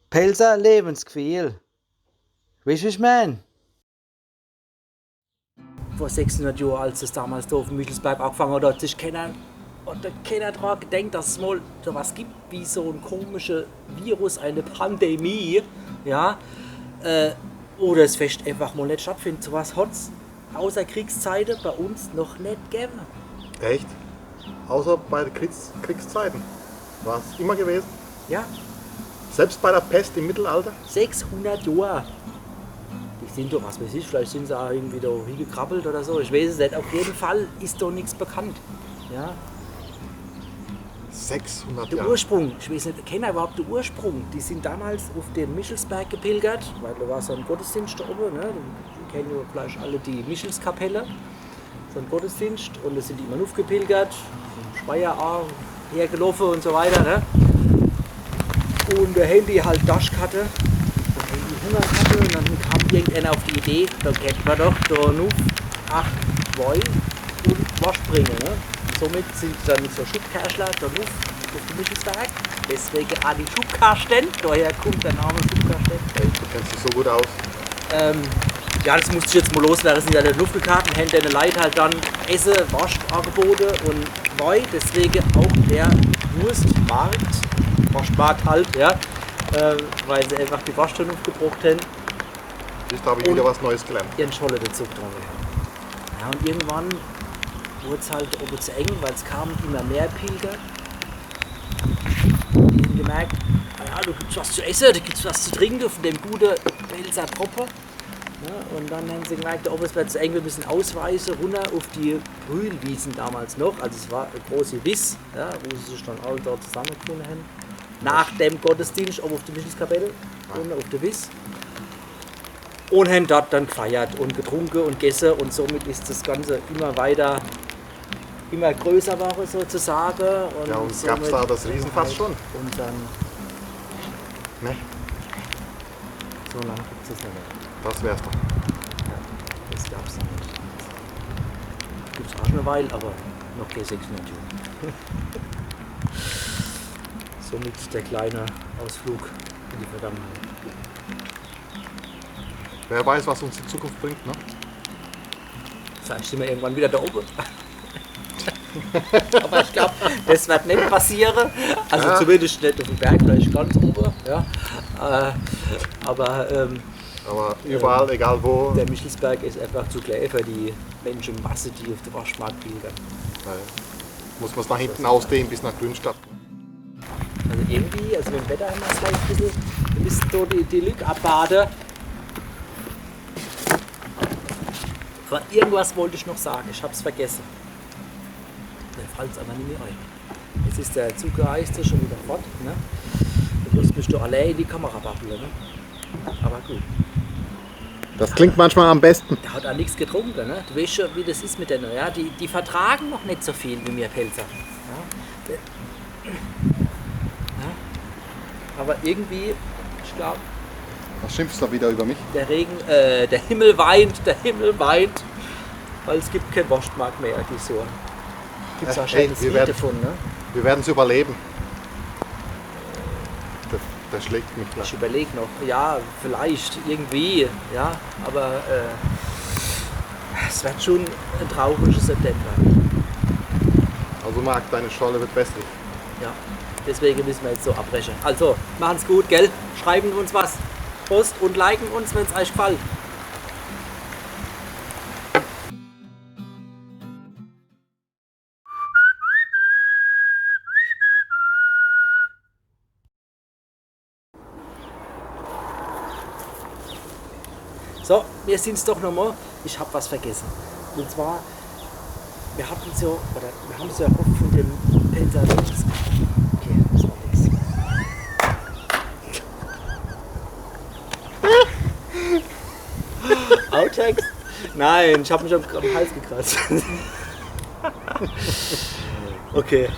Pelzer Lebensgefühl. Weißt du, was ich meine? Vor 600 Jahren, als es damals da auf dem Michelsberg angefangen hat, hat sich keiner daran gedacht, dass es mal so was gibt wie so ein komischer Virus, eine Pandemie, ja, oder es vielleicht einfach mal nicht stattfindet. So was hat es außer Kriegszeiten bei uns noch nicht gegeben. Echt? Außer bei den Kriegszeiten. War es immer gewesen? Ja, Selbst bei der Pest im Mittelalter? 600 Jahre. Die sind doch, was weiß ich, vielleicht sind sie auch irgendwie da hingekrabbelt oder so. Ich weiß es nicht. Auf jeden Fall ist da nichts bekannt. Ja. 600 Der Jahre. Ursprung, ich weiß nicht, kennen überhaupt den Ursprung. Die sind damals auf den Michelsberg gepilgert, weil da war so ein Gottesdienst da oben. Ne? Die kennen ja vielleicht alle die Michelskapelle. So ein Gottesdienst. Und da sind die immer aufgepilgert, vom Speyer hergelaufen und so weiter. Ne? Und da haben die halt Taschkarte, da haben die Hungerkarte und dann kam irgendeiner auf die Idee, da kennt man doch da nur 8 Wein und Wasch bringen. Ne? Und somit sind dann so Schubkärschler da auf dem Michelsberg. Deswegen auch die Schubkarsten, daher kommt der Name Schubkarsten. Du kennst dich so gut aus. Ja, das musste ich jetzt mal loswerden, das sind ja die Luftgekarten, haben den Leuten halt dann Essen, Waschangebote und Wein, deswegen auch der Wurstmarkt, Waschmarkt halt, ja, weil sie einfach die Waschstunden aufgebraucht haben, Da habe ich wieder was Neues gelernt. ihren Scholle dazu getragen haben. Ja, und irgendwann wurde es halt oben zu eng, weil es kamen immer mehr Pilger. Die haben gemerkt, naja, da gibt es was zu essen, da gibt es was zu trinken von dem guten Pelzer Tropper. Ja, und dann haben sie gemerkt, da oben es wird zu eng, wir müssen ausweisen, runter auf die Brühlwiesen damals noch. Also es war eine große Wiss, ja, wo sie sich dann alle dort zusammengefunden haben. Nach dem Gottesdienst oben auf der Michelskapelle, runter auf der Wiss. Und haben dort dann gefeiert und getrunken und gegessen und somit ist das Ganze immer weiter, immer größer geworden sozusagen. Ja, und gab es da das Riesenfass schon? Und dann, Ne? so lange gibt es das nicht mehr. Das wär's doch. Ja, das gab es noch nicht. Gibt es auch schon eine Weile, aber noch keine 600 Jahre. Somit der kleine Ausflug in die Vergangenheit. Wer weiß, was uns die Zukunft bringt, ne? Vielleicht sind wir irgendwann wieder da oben. Aber ich glaube, das wird nicht passieren. Also Ja. zumindest nicht auf dem Berg, vielleicht ganz oben. Ja. Aber Aber überall, egal wo, der Michelsberg ist einfach zu klein für die Menschenmasse, die auf dem Waschmarkt pilgern. muss man es nach hinten ausdehnen bis nach Grünstadt. Also irgendwie, also mit dem Wetter haben wir es vielleicht ein bisschen, wir müssen so die Lücke abbaden. Aber irgendwas wollte ich noch sagen, ich habe es vergessen. Mir fällt es aber nicht mehr ein. Jetzt ist der Zugreiste schon wieder fort. Ne? Du musst mich doch allein in die Kamera babbeln. Ne? Aber gut. Das klingt manchmal am besten. Der hat auch nichts getrunken. Ne? Du weißt schon, wie das ist mit denen. Ja? Die vertragen noch nicht so viel wie mir Pelzer. Ja? Ja? Aber irgendwie, ich glaube, Was schimpfst du da wieder über mich? der Himmel weint, weil es gibt keinen Waschmarkt mehr dieses Jahr. Gibt es auch Hey, schönes wir Lied werden- davon, ne? Wir werden es überleben. Der schlägt mich Ich gleich. überlege noch, ja, vielleicht, irgendwie, ja, aber es wird schon ein trauriger September. Also Marc, deine Scholle wird wässrig. Ja, deswegen müssen wir jetzt so abbrechen. Also, machen's gut, gell? Schreiben uns was. Post und liken uns, wenn es euch gefällt. So, wir sind's doch nochmal. Ich habe was vergessen. Und zwar, wir haben es ja oft von dem Pelzer. Okay, das war nix. Outtakes? Nein, ich habe mich am Hals gekratzt. Okay.